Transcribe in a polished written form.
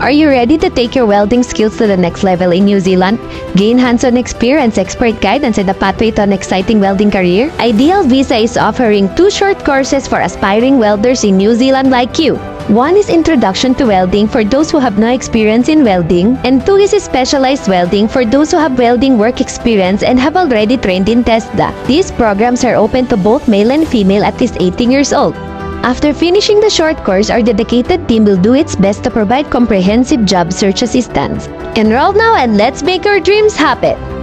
Are you ready to take your welding skills to the next level in New Zealand? Gain hands-on experience, expert guidance, and a pathway to an exciting welding career? Ideal Visa is offering 2 short courses for aspiring welders in New Zealand like you. One is Introduction to Welding for those who have no experience in welding, and 2 is Specialized Welding for those who have welding work experience and have already trained in Tesda. These programs are open to both male and female at least 18 years old. After finishing the short course, our dedicated team will do its best to provide comprehensive job search assistance. Enroll now and let's make your dreams happen!